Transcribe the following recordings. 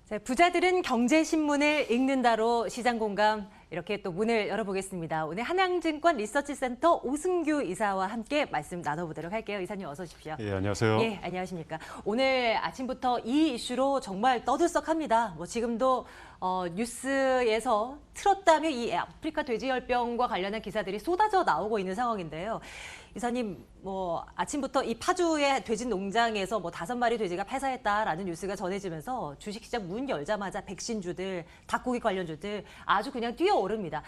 자, 부자들은 경제신문을 읽는다로 시장공감 이렇게 또 문을 열어보겠습니다. 오늘 한양증권 리서치센터 오승규 이사와 함께 말씀 나눠보도록 할게요. 이사님 어서 오십시오. 예, 안녕하세요. 예, 안녕하십니까. 오늘 아침부터 이 이슈로 정말 떠들썩합니다. 지금도 뉴스에서 틀었다며 이 아프리카 돼지열병과 관련한 기사들이 쏟아져 나오고 있는 상황인데요. 이사님, 아침부터 이 파주의 돼지 농장에서 5마리 돼지가 폐사했다라는 뉴스가 전해지면서 주식시장 문 열자마자 백신주들, 닭고기 관련주들 아주 그냥 뛰어오릅니다.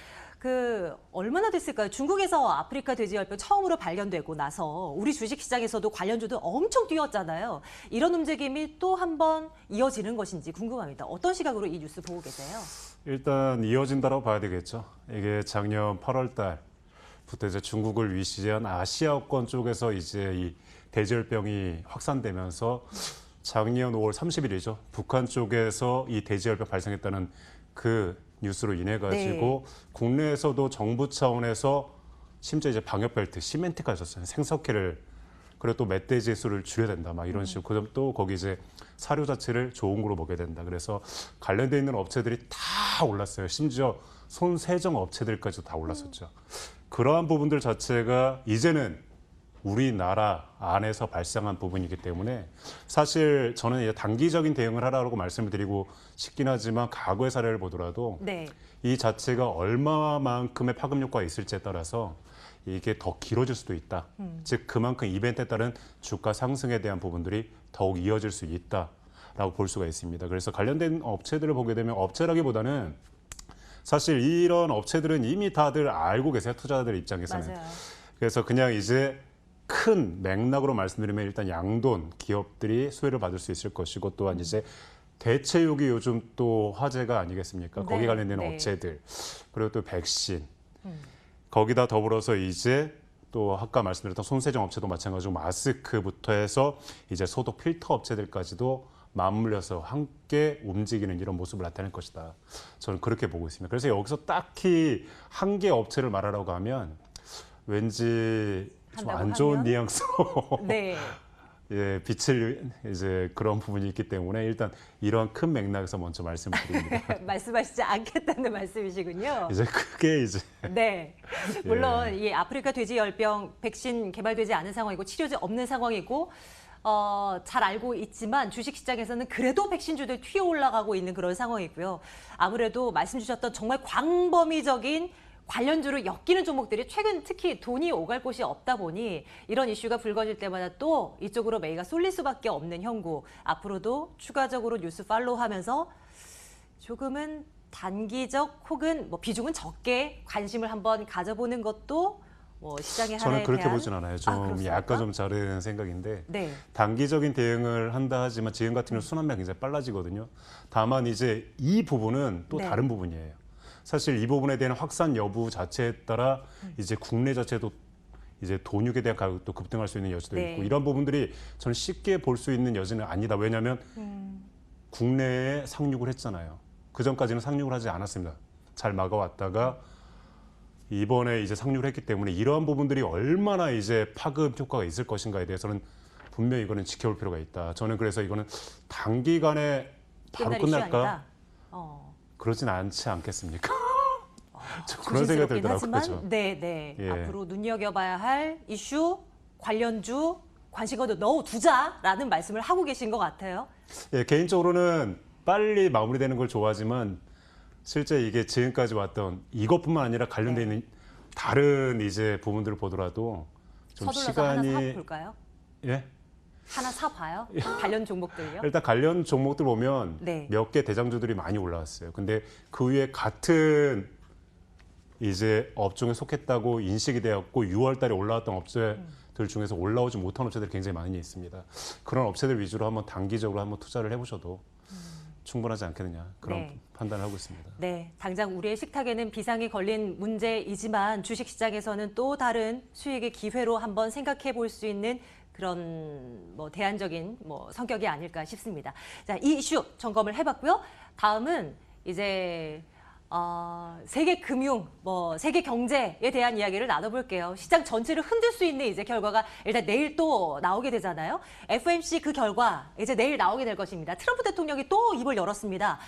얼마나 됐을까요? 중국에서 아프리카 돼지열병 처음으로 발견되고 나서 우리 주식시장에서도 관련주들 엄청 뛰었잖아요. 이런 움직임이 또 한 번 이어지는 것인지 궁금합니다. 어떤 시각으로 이 뉴스 보고 계세요? 일단 이어진다고 봐야 되겠죠. 이게 작년 8월 달부터 이제 중국을 위시한 아시아권 쪽에서 이제 이 돼지열병이 확산되면서 작년 5월 30일이죠. 북한 쪽에서 이 돼지열병 발생했다는 그 뉴스로 인해 가지고 네. 국내에서도 정부 차원에서 심지어 이제 방역벨트, 시멘트까지 줬어요. 생석회를 그리고 또 멧돼지 수를 줄여야 된다. 막 이런 식으로. 그다음 또 거기 이제 사료 자체를 좋은 거로 먹여야 된다. 그래서 관련돼 있는 업체들이 다 올랐어요. 심지어 손세정 업체들까지도 다 올랐었죠. 그러한 부분들 자체가 이제는 우리나라 안에서 발생한 부분이기 때문에 사실 저는 이제 단기적인 대응을 하라고 말씀을 드리고 싶긴 하지만 과거의 사례를 보더라도 네. 이 자체가 얼마만큼의 파급 효과가 있을지에 따라서 이게 더 길어질 수도 있다. 즉 그만큼 이벤트에 따른 주가 상승에 대한 부분들이 더욱 이어질 수 있다라고 볼 수가 있습니다. 그래서 관련된 업체들을 보게 되면 업체라기보다는 사실 이런 업체들은 이미 다들 알고 계세요. 투자자들 입장에서는. 맞아요. 그래서 그냥 이제 큰 맥락으로 말씀드리면 일단 양돈 기업들이 수혜를 받을 수 있을 것이고 또한 이제 대체육이 요즘 또 화제가 아니겠습니까? 네, 거기 관련된 네. 업체들 그리고 또 백신 거기다 더불어서 이제 또 아까 말씀드렸던 손세정 업체도 마찬가지고 마스크부터 해서 이제 소독 필터 업체들까지도 맞물려서 함께 움직이는 이런 모습을 나타낼 것이다. 저는 그렇게 보고 있습니다. 그래서 여기서 딱히 한 개 업체를 말하라고 하면 왠지 좀 안 좋은 뉘앙스로 네. 예, 빛을 이제 그런 부분이 있기 때문에 일단 이런 큰 맥락에서 먼저 말씀을 드립니다. 말씀하시지 않겠다는 말씀이시군요. 이제 그게 이제 네. 물론 이 아프리카 돼지열병 백신 개발되지 않은 상황이고 치료제 없는 상황이고 잘 알고 있지만 주식시장에서는 그래도 백신주들 튀어 올라가고 있는 그런 상황이고요. 아무래도 말씀 주셨던 정말 광범위적인 관련주로 엮이는 종목들이 최근 특히 돈이 오갈 곳이 없다 보니 이런 이슈가 불거질 때마다 또 이쪽으로 매기가 쏠릴 수밖에 없는 형국. 앞으로도 추가적으로 뉴스 팔로우하면서 조금은 단기적 혹은 비중은 적게 관심을 한번 가져보는 것도 시장의 저는 하나에 그렇게 대한... 보진 않아요. 좀 약간 좀 다른 생각인데 네. 단기적인 대응을 한다 하지만 지금 같은 경우 순환매가 굉장히 빨라지거든요. 다만 이제 이 부분은 또 네. 다른 부분이에요. 사실 이 부분에 대한 확산 여부 자체에 따라 이제 국내 자체도 이제 돈육에 대한 가격도 급등할 수 있는 여지도 네. 있고 이런 부분들이 저는 쉽게 볼 수 있는 여지는 아니다. 왜냐하면 국내에 상륙을 했잖아요. 그 전까지는 상륙을 하지 않았습니다. 잘 막아왔다가 이번에 이제 상륙을 했기 때문에 이러한 부분들이 얼마나 이제 파급 효과가 있을 것인가에 대해서는 분명히 이거는 지켜볼 필요가 있다. 저는 그래서 이거는 단기간에 바로 끝날까? 그러진 않지 않겠습니까? 그런 생각이 들더라고요. 하지만, 네. 예. 앞으로 눈여겨봐야 할 이슈, 관련주, 관심거도 넣어두자라는 말씀을 하고 계신 것 같아요. 예, 개인적으로는 빨리 마무리되는 걸 좋아하지만 실제 이게 지금까지 왔던 이것뿐만 아니라 관련돼 있는 다른 이제 부분들을 보더라도 좀 시간이 하나 사볼까요? 예? 하나 사봐요? 관련 종목들요? 일단 관련 종목들 보면 네. 몇 개 대장주들이 많이 올라왔어요. 근데 그 위에 같은 이제 업종에 속했다고 인식이 되었고 6월 달에 올라왔던 업체들 중에서 올라오지 못한 업체들이 굉장히 많이 있습니다. 그런 업체들 위주로 한번 단기적으로 한번 투자를 해보셔도 충분하지 않겠느냐 그런 네. 판단을 하고 있습니다. 네, 당장 우리의 식탁에는 비상이 걸린 문제이지만 주식시장에서는 또 다른 수익의 기회로 한번 생각해 볼 수 있는 그런 대안적인 성격이 아닐까 싶습니다. 자, 이 이슈 점검을 해봤고요. 다음은 이제 세계 금융, 세계 경제에 대한 이야기를 나눠볼게요. 시장 전체를 흔들 수 있는 이제 결과가 일단 내일 또 나오게 되잖아요. FOMC 그 결과 이제 내일 나오게 될 것입니다. 트럼프 대통령이 또 입을 열었습니다.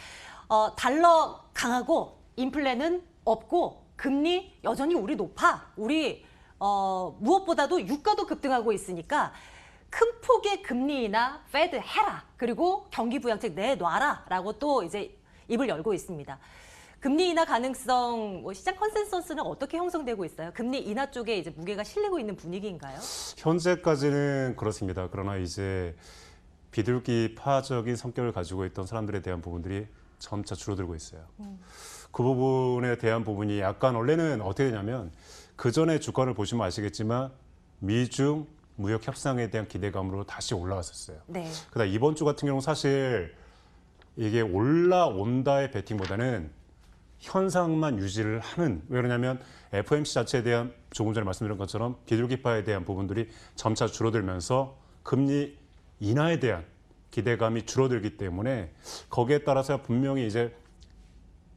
달러 강하고 인플레는 없고 금리 여전히 우리 높아. 우리 무엇보다도 유가도 급등하고 있으니까 큰 폭의 금리 인하 페드 해라. 그리고 경기 부양책 내놔라라고 또 이제 입을 열고 있습니다. 금리 인하 가능성, 시장 컨센서스는 어떻게 형성되고 있어요? 금리 인하 쪽에 이제 무게가 실리고 있는 분위기인가요? 현재까지는 그렇습니다. 그러나 이제 비둘기파적인 성격을 가지고 있던 사람들에 대한 부분들이 점차 줄어들고 있어요. 그 부분에 대한 부분이 약간 원래는 어떻게 되냐면 그 전에 주가를 보시면 아시겠지만 미중 무역 협상에 대한 기대감으로 다시 올라왔었어요. 네. 그다음 이번 주 같은 경우는 사실 이게 올라온다의 베팅보다는 현상만 유지를 하는, 왜 그러냐면 FOMC 자체에 대한 조금 전에 말씀드린 것처럼 비둘기파에 대한 부분들이 점차 줄어들면서 금리 인하에 대한 기대감이 줄어들기 때문에 거기에 따라서 분명히 이제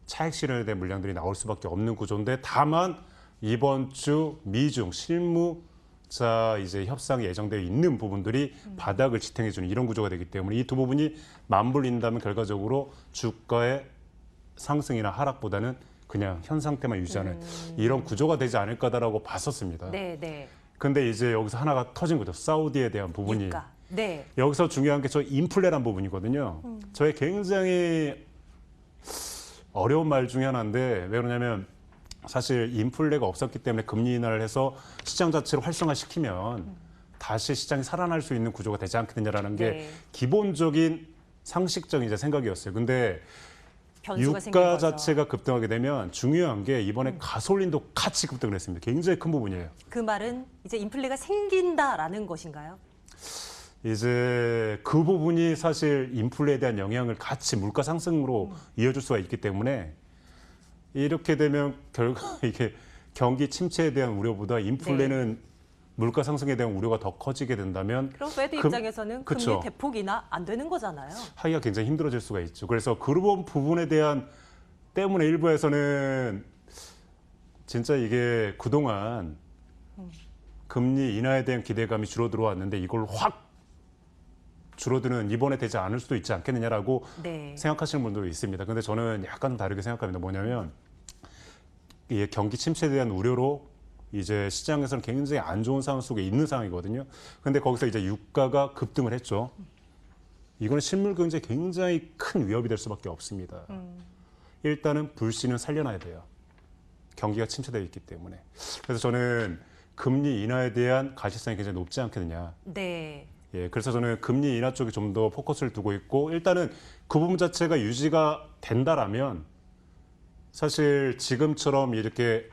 차익 실현에 대한 물량들이 나올 수밖에 없는 구조인데, 다만 이번 주 미중 실무자 이제 협상이 예정되어 있는 부분들이 바닥을 지탱해주는 이런 구조가 되기 때문에 이 두 부분이 맞물린다면 결과적으로 주가의 상승이나 하락보다는 그냥 현 상태만 유지하는 이런 구조가 되지 않을 거다라고 봤었습니다. 네, 네. 근데 이제 여기서 하나가 터진 거죠. 사우디에 대한 부분이. 유가. 네. 여기서 중요한 게 저 인플레란 부분이거든요. 저의 굉장히 어려운 말 중에 하나인데, 왜 그러냐면 사실 인플레가 없었기 때문에 금리 인하를 해서 시장 자체를 활성화시키면 다시 시장이 살아날 수 있는 구조가 되지 않겠느냐라는 게 네. 기본적인 상식적인 이제 생각이었어요. 근데 변수가 생긴 유가 거죠. 자체가 급등하게 되면 중요한 게 이번에 가솔린도 같이 급등을 했습니다. 굉장히 큰 부분이에요. 그 말은 이제 인플레가 생긴다라는 것인가요? 이제 그 부분이 사실 인플레에 대한 영향을 같이 물가 상승으로 이어줄 수가 있기 때문에 이렇게 되면 결과 이게 경기 침체에 대한 우려보다 인플레는 물가 상승에 대한 우려가 더 커지게 된다면 그럼 페드 입장에서는 그쵸. 금리 대폭 인하 안 되는 거잖아요. 하기가 굉장히 힘들어질 수가 있죠. 그래서 그런 부분에 대한 때문에 일부에서는 진짜 이게 그동안 금리 인하에 대한 기대감이 줄어들어 왔는데 이걸 확 줄어드는 이번에 되지 않을 수도 있지 않겠느냐라고 네. 생각하시는 분도 있습니다. 근데 저는 약간 좀 다르게 생각합니다. 뭐냐면 이 경기 침체에 대한 우려로 이제 시장에서는 굉장히 안 좋은 상황 속에 있는 상황이거든요. 근데 거기서 이제 유가가 급등을 했죠. 이거는 실물 경제에 굉장히 큰 위협이 될 수밖에 없습니다. 일단은 불씨는 살려놔야 돼요. 경기가 침체되어 있기 때문에. 그래서 저는 금리 인하에 대한 가시성이 굉장히 높지 않겠느냐. 네. 예, 그래서 저는 금리 인하 쪽에 좀 더 포커스를 두고 있고, 일단은 그 부분 자체가 유지가 된다라면 사실 지금처럼 이렇게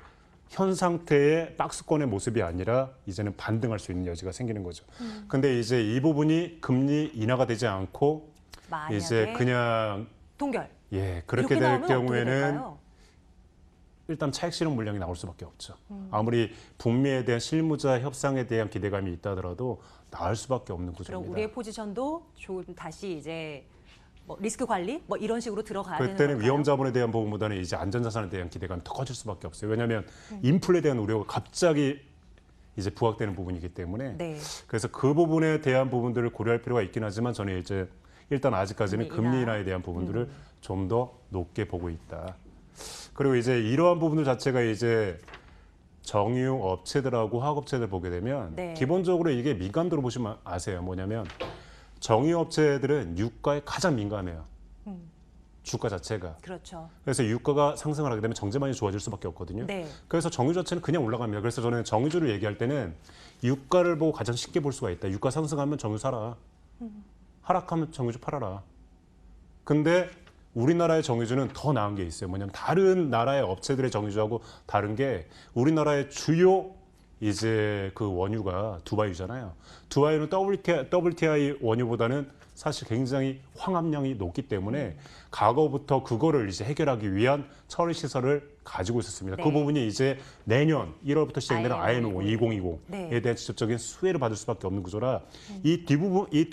현 상태의 박스권의 모습이 아니라 이제는 반등할 수 있는 여지가 생기는 거죠. 근데 이제 이 부분이 금리 인하가 되지 않고 만약에 이제 그냥 동결. 그렇게 이렇게 될 나오면 어떻게 경우에는 될까요? 일단 차익 실현 물량이 나올 수밖에 없죠. 아무리 북미에 대한 실무자 협상에 대한 기대감이 있다 하더라도 나올 수밖에 없는 그럼 구조입니다. 우리의 포지션도 좀 다시 이제 리스크 관리 이런 식으로 들어가야 되는 그때는 건가요? 위험 자본에 대한 부분보다는 이제 안전자산에 대한 기대감이 더 커질 수밖에 없어요. 왜냐하면 인플레에 대한 우려가 갑자기 이제 부각되는 부분이기 때문에 네. 그래서 그 부분에 대한 부분들을 고려할 필요가 있긴 하지만 저는 이제 일단 아직까지는 금리 인하. 금리 인하에 대한 부분들을 좀 더 높게 보고 있다. 그리고 이제 이러한 부분들 자체가 이제 정유 업체들하고 화학업체들 보게 되면 네. 기본적으로 이게 민감도로 보시면 아세요. 뭐냐면 정유 업체들은 유가에 가장 민감해요. 주가 자체가. 그렇죠. 그래서 유가가 상승을 하게 되면 정제만이 좋아질 수밖에 없거든요. 네. 그래서 정유 자체는 그냥 올라갑니다. 그래서 저는 정유주를 얘기할 때는 유가를 보고 가장 쉽게 볼 수가 있다. 유가 상승하면 정유 사라. 하락하면 정유주 팔아라. 근데 우리나라의 정유주는 더 나은 게 있어요. 뭐냐면 다른 나라의 업체들의 정유주하고 다른 게 우리나라의 주요 이제 그 원유가 두바이유잖아요. 두바이유는 WTI 원유보다는 사실 굉장히 황합량이 높기 때문에 과거부터 그거를 이제 해결하기 위한 처리 시설을 가지고 있었습니다. 네. 그 부분이 이제 내년 1월부터 시행되는 IMO IMO 2020에 네. 대한 직접적인 수혜를 받을 수밖에 없는 구조라 이 두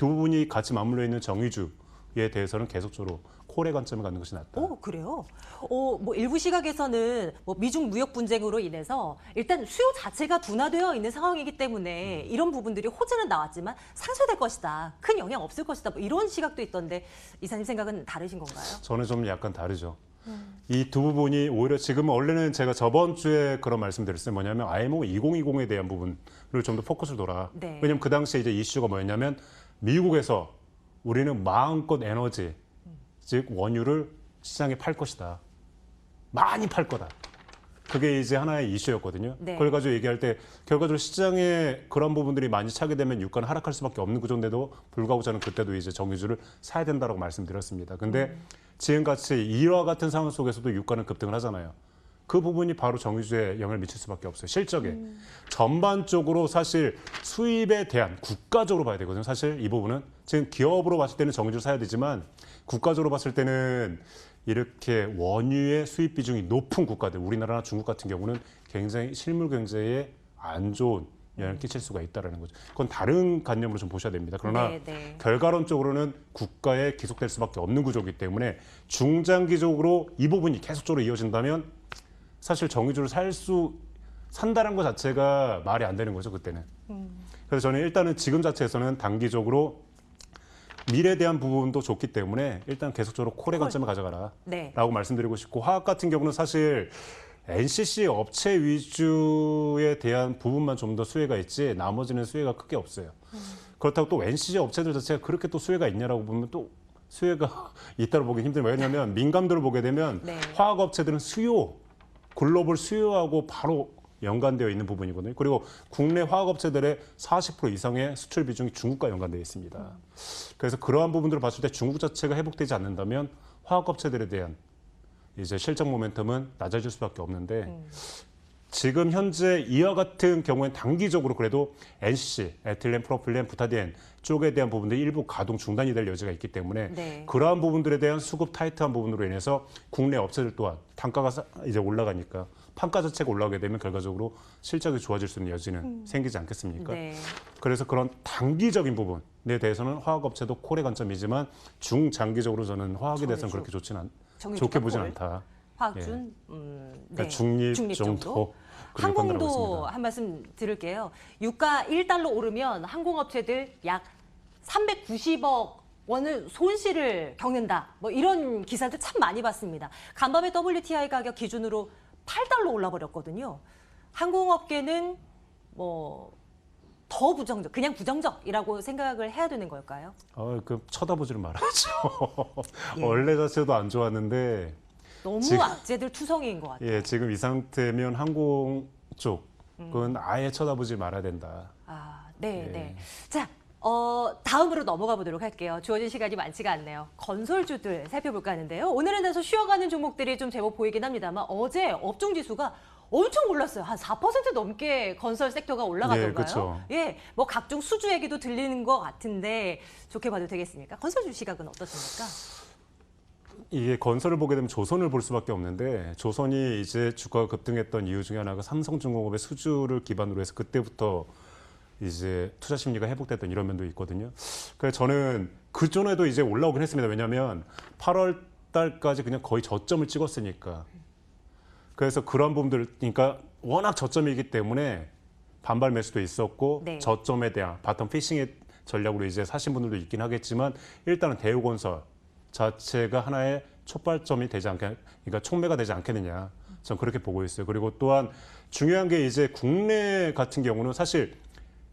부분이 같이 맞물려 있는 정유주에 대해서는 계속적으로 콜의 관점을 갖는 것이 낫다. 오, 그래요? 뭐 일부 시각에서는 뭐 미중 무역 분쟁으로 인해서 일단 수요 자체가 둔화되어 있는 상황이기 때문에 이런 부분들이 호재는 나왔지만 상쇄될 것이다. 큰 영향 없을 것이다. 뭐 이런 시각도 있던데 이사님 생각은 다르신 건가요? 저는 좀 약간 다르죠. 이 두 부분이 오히려 지금 원래는 제가 저번 주에 그런 말씀드렸어요. 뭐냐면 IMO 2020에 대한 부분을 좀 더 포커스를 둬라. 네. 왜냐면 그 당시에 이제 이슈가 뭐였냐면 미국에서 우리는 마음껏 에너지, 즉 원유를 시장에 팔 것이다. 많이 팔 거다. 그게 이제 하나의 이슈였거든요. 네. 그걸 가지고 얘기할 때 결과적으로 시장에 그런 부분들이 많이 차게 되면 유가는 하락할 수밖에 없는 구조인데도 불구하고 저는 그때도 이제 정유주를 사야 된다고 말씀드렸습니다. 근데 지금같이 이와 같은 상황 속에서도 유가는 급등을 하잖아요. 그 부분이 바로 정유주에 영향을 미칠 수밖에 없어요. 실적에. 전반적으로 사실 수입에 대한 국가적으로 봐야 되거든요. 사실 이 부분은 지금 기업으로 봤을 때는 정유주를 사야 되지만 국가적으로 봤을 때는 이렇게 원유의 수입 비중이 높은 국가들, 우리나라나 중국 같은 경우는 굉장히 실물 경제에 안 좋은 영향을 끼칠 수가 있다는 거죠. 그건 다른 관념으로 좀 보셔야 됩니다. 그러나 네, 네. 결과론적으로는 국가에 기속될 수밖에 없는 구조이기 때문에 중장기적으로 이 부분이 계속적으로 이어진다면 사실 정유주를 산다는 것 자체가 말이 안 되는 거죠, 그때는. 그래서 저는 일단은 지금 자체에서는 단기적으로 미래에 대한 부분도 좋기 때문에 일단 계속적으로 콜의 관점을 가져가라 네. 라고 말씀드리고 싶고, 화학 같은 경우는 사실 NCC 업체 위주에 대한 부분만 좀 더 수혜가 있지 나머지는 수혜가 크게 없어요. 그렇다고 또 NCC 업체들 자체가 그렇게 또 수혜가 있냐라고 보면 또 수혜가 있다고 보기 힘들어요. 왜냐하면 민감도를 보게 되면 네. 화학 업체들은 글로벌 수요하고 바로 연관되어 있는 부분이거든요. 그리고 국내 화학업체들의 40% 이상의 수출 비중이 중국과 연관되어 있습니다. 그래서 그러한 부분들을 봤을 때 중국 자체가 회복되지 않는다면 화학업체들에 대한 이제 실적 모멘텀은 낮아질 수밖에 없는데 지금 현재 이와 같은 경우엔 단기적으로 그래도 NCC, 에틸렌, 프로필렌, 부타디엔 쪽에 대한 부분들이 일부 가동 중단이 될 여지가 있기 때문에 네. 그러한 부분들에 대한 수급 타이트한 부분으로 인해서 국내 업체들 또한 단가가 이제 올라가니까 판가 자체가 올라가게 되면 결과적으로 실적이 좋아질 수 있는 여지는 생기지 않겠습니까? 네. 그래서 그런 단기적인 부분에 대해서는 화학업체도 콜의 관점이지만 중장기적으로 저는 화학에 대해서는 그렇게 정유주가 좋게 보진 콜. 않다. 화학준, 그러니까 네. 중립 정도. 정도. 그렇게 판단하고 항공도 있습니다. 한 말씀 드릴게요. 유가 1달러 오르면 항공업체들 약 390억 원을 손실을 겪는다. 뭐 이런 기사들 참 많이 봤습니다. 간밤에 WTI 가격 기준으로 8달러 올라버렸거든요. 항공업계는 뭐 더 그냥 부정적이라고 생각을 해야 되는 걸까요? 그 쳐다보지를 말아야죠. 예. 원래 자체도 안 좋았는데 너무 지금- 악재들 투성이인 것 같아요. 예, 지금 이 상태면 항공 쪽은 아예 쳐다보지 말아야 된다. 아, 네, 예. 네. 자, 다음으로 넘어가 보도록 할게요. 주어진 시간이 많지가 않네요. 건설주들 살펴볼까 하는데요. 오늘은 다소 쉬어가는 종목들이 좀 제법 보이긴 합니다만 어제 업종 지수가 엄청 올랐어요. 한 4% 넘게 건설 섹터가 올라가던가요? 예, 그렇죠. 예, 뭐 각종 수주 얘기도 들리는 것 같은데 좋게 봐도 되겠습니까? 건설주 시각은 어떻습니까? 이게 건설을 보게 되면 조선을 볼 수밖에 없는데 조선이 이제 주가가 급등했던 이유 중에 하나가 삼성중공업의 수주를 기반으로 해서 그때부터 이제 투자 심리가 회복됐던 이런 면도 있거든요. 그래서 저는 그 전에도 이제 올라오긴 했습니다. 왜냐하면 8월 달까지 그냥 거의 저점을 찍었으니까. 그래서 그런 부분들, 그러니까 워낙 저점이기 때문에 반발 매수도 있었고 네. 저점에 대한 바텀 피싱의 전략으로 이제 사신 분들도 있긴 하겠지만 일단은 대우건설 자체가 하나의 촉발점이 되지 그러니까 촉매가 되지 않겠느냐. 저는 그렇게 보고 있어요. 그리고 또한 중요한 게 이제 국내 같은 경우는 사실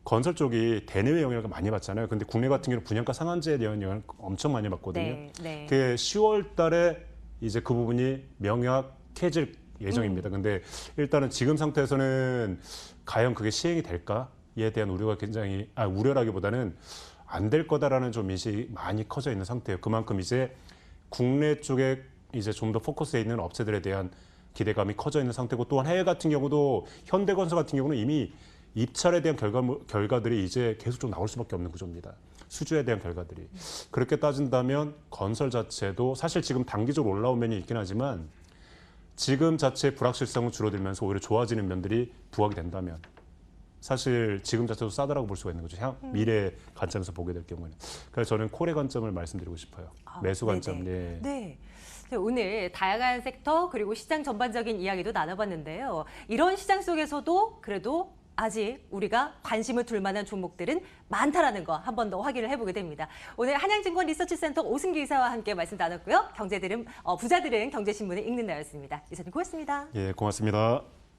건설 쪽이 대내외 영향을 많이 받잖아요. 근데 국내 같은 경우는 분양가 상한제에 대한 영향을 엄청 많이 받거든요. 네, 네. 그게 10월 달에 이제 그 부분이 명확해질 예정입니다. 근데 일단은 지금 상태에서는 과연 그게 시행이 될까에 대한 우려가 굉장히, 우려라기보다는 안 될 거다라는 좀 인식이 많이 커져 있는 상태예요. 그만큼 이제 국내 쪽에 이제 좀 더 포커스에 있는 업체들에 대한 기대감이 커져 있는 상태고 또한 해외 같은 경우도 현대건설 같은 경우는 이미 입찰에 대한 결과들이 이제 계속 좀 나올 수밖에 없는 구조입니다. 수주에 대한 결과들이. 그렇게 따진다면 건설 자체도 사실 지금 단기적으로 올라온 면이 있긴 하지만 지금 자체의 불확실성은 줄어들면서 오히려 좋아지는 면들이 부각이 된다면 사실 지금 자체도 싸다라고 볼 수가 있는 거죠. 미래 관점에서 보게 될 경우에는. 그래서 저는 콜의 관점을 말씀드리고 싶어요. 매수 관점. 네. 네. 오늘 다양한 섹터 그리고 시장 전반적인 이야기도 나눠봤는데요. 이런 시장 속에서도 그래도 아직 우리가 관심을 둘 만한 종목들은 많다라는 거 한 번 더 확인을 해보게 됩니다. 오늘 한양증권 리서치센터 오승기 이사와 함께 말씀 나눴고요. 부자들은 경제신문을 읽는 날이었습니다. 이사님 고맙습니다. 예, 고맙습니다.